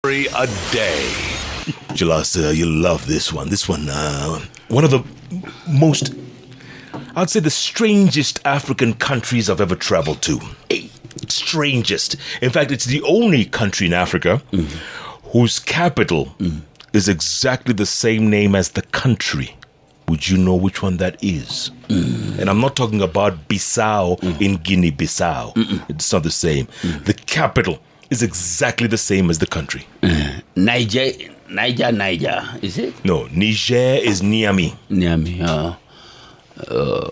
A day. Jalas, you love this one. This one, one of the most, I'd say the strangest African countries I've ever traveled to. Strangest. In fact, it's the only country in Africa whose capital is exactly the same name as the country. Would you know which one that is? And I'm not talking about Bissau in Guinea-Bissau. It's not the same. The capital is exactly the same as the country. Niger, is it? No, Niger is Niamey.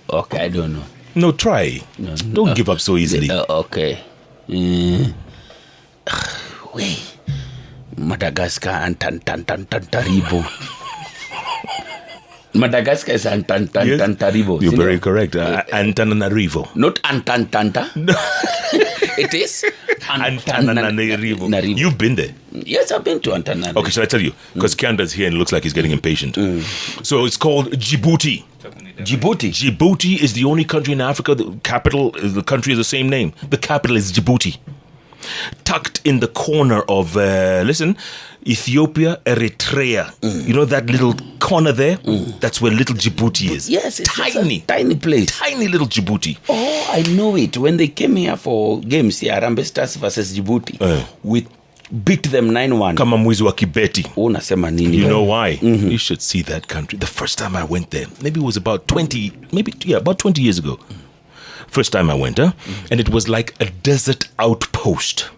Okay, I don't know. No, try. No, don't give up so easily. Okay. Wait. Madagascar and Tantaribo. Madagascar is Tantaribo. You're very correct. Antananarivo. Not Antantanta. No. It is Antananarivo. You've been there. Yes, I've been to Antananarivo. Okay, shall I tell you? Because Kanda's here and it looks like he's getting impatient. So it's called Djibouti. Djibouti is the only country in Africa. The capital, the country is the same name. The capital is Djibouti. Tucked in the corner of, Ethiopia, Eritrea. You know that little corner there? That's where little Djibouti is. Yes, it's tiny place. Tiny little Djibouti. Oh, I know it. When they came here for games, Harambee Stars versus Djibouti, we beat them 9-1. Kama mwizi wa Kibeti. Unasema nini? You know why? You should see that country. The first time I went there, maybe it was about 20 years ago. First time I went, and it was like a desert outpost.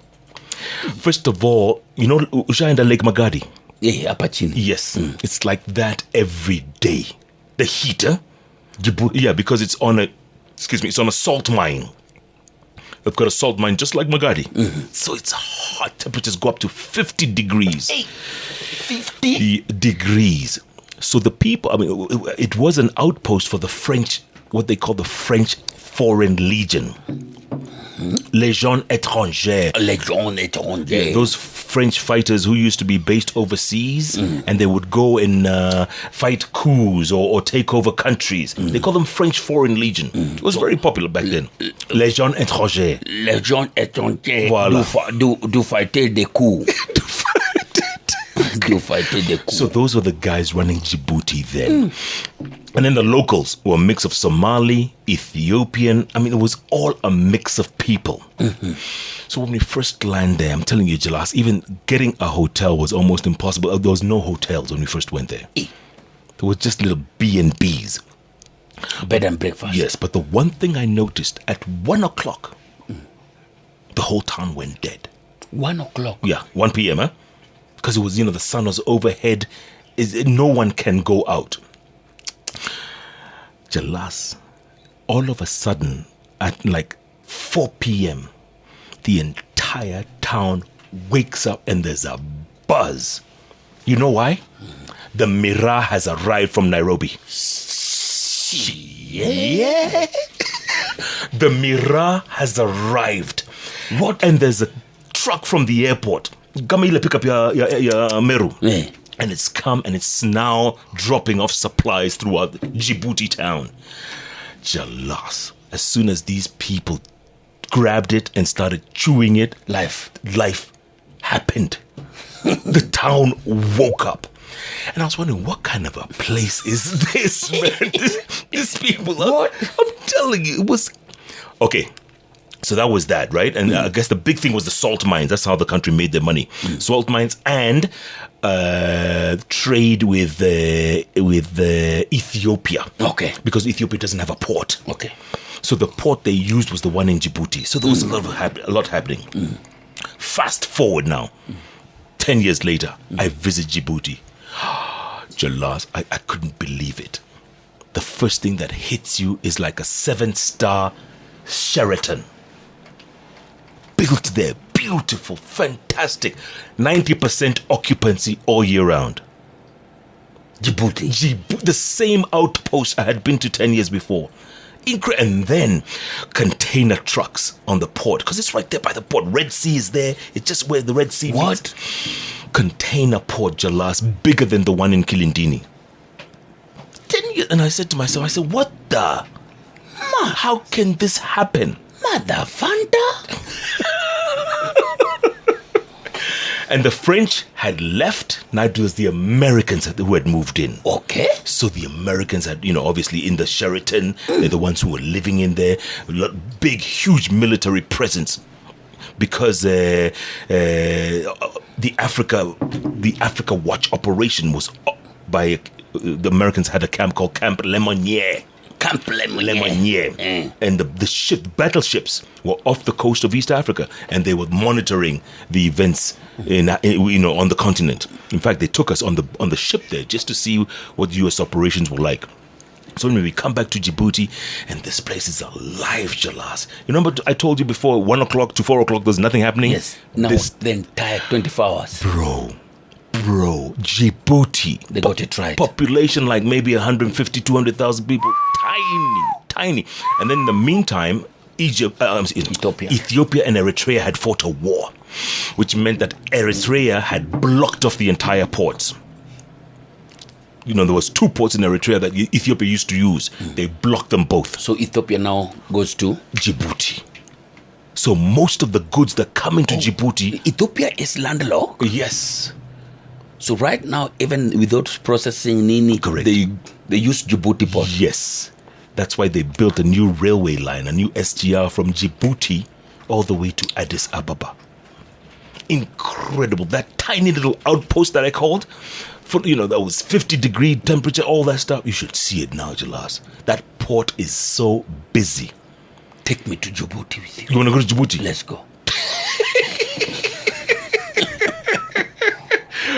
First of all, you know, ushaenda Lake Magadi? Yeah, Apachini. Yes, it's like that every day. The heater, Djibouti, because it's on a salt mine. They've got a salt mine just like Magadi. So it's hot. Temperatures go up to 50 degrees. 50 degrees. So the people, it was an outpost for the French, what they call the French Foreign Legion. Légion étrangère. Yeah, those French fighters who used to be based overseas and they would go and fight coups or take over countries. They call them French Foreign Legion. It was very popular back then. Légion étrangère. Voilà. Do fighter des coups. So those were the guys running Djibouti then. And then the locals were a mix of Somali, Ethiopian. It was all a mix of people. So when we first landed there, I'm telling you, Jalas, even getting a hotel was almost impossible. There was no hotels when we first went there. There was just little B&Bs. Bed and breakfast. Yes, but the one thing I noticed, at 1 o'clock, the whole town went dead. 1 o'clock? Yeah, 1 p.m., because it was, the sun was overhead. No one can go out. Jalas, all of a sudden, at like 4 p.m., the entire town wakes up and there's a buzz. You know why? The Mirror has arrived from Nairobi. Yeah. The Mirror has arrived. What? And there's a truck from the airport. Gamile pick up your Meru. Yeah. And it's come and it's now dropping off supplies throughout Djibouti town. Jalas. As soon as these people grabbed it and started chewing it, life happened. The town woke up. And I was wondering, what kind of a place is this, man? These people, what? I'm telling you, it was... Okay. So that was that, right? And I guess the big thing was the salt mines. That's how the country made their money. Salt mines and trade with Ethiopia. Okay. Because Ethiopia doesn't have a port. Okay. So the port they used was the one in Djibouti. So there was a lot happening. Fast forward now. 10 years later, I visit Djibouti. Jalas, I couldn't believe it. The first thing that hits you is like a 7-star Sheraton. Built there, beautiful, fantastic, 90% occupancy all year round. Djibouti, the same outpost I had been to 10 years before. And then container trucks on the port, because it's right there by the port. Red Sea is there. It's just where the Red Sea meets. Container port, Jalas, bigger than the one in Kilindini. 10 years, and I said to myself, what the? How can this happen? Mother Fanta. And the French had left. Now it was the Americans who had moved in. Okay. So the Americans had, obviously in the Sheraton, they're the ones who were living in there. Big, huge military presence. Because the Africa Watch operation was by the Americans had a camp called Camp Lemonnier. And the battleships were off the coast of East Africa, and they were monitoring the events on the continent. In fact, they took us on the ship there just to see what U.S. operations were like. So when we come back to Djibouti, and this place is alive, Jalas. You remember I told you before, 1 o'clock to 4 o'clock, there's nothing happening? Yes, now the entire 24 hours. Bro, Djibouti. They got it right. Population like maybe 150, 200,000 people. Tiny. And then in the meantime, Ethiopia and Eritrea had fought a war, which meant that Eritrea had blocked off the entire ports. There was 2 ports in Eritrea that Ethiopia used to use. They blocked them both. So Ethiopia now goes to Djibouti. So most of the goods that come into Djibouti... Ethiopia is landlocked? Yes. So right now, even without processing Nini, correct, they use Djibouti port. Yes. That's why they built a new railway line, a new SGR from Djibouti all the way to Addis Ababa. Incredible. That tiny little outpost that I called, that was 50-degree temperature, all that stuff. You should see it now, Jalas. That port is so busy. Take me to Djibouti with you. You want to go to Djibouti? Let's go.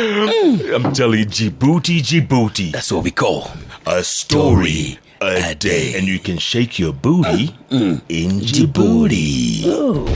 I'm telling you, Djibouti. That's what we call a story a day. And you can shake your booty in Djibouti. Oh.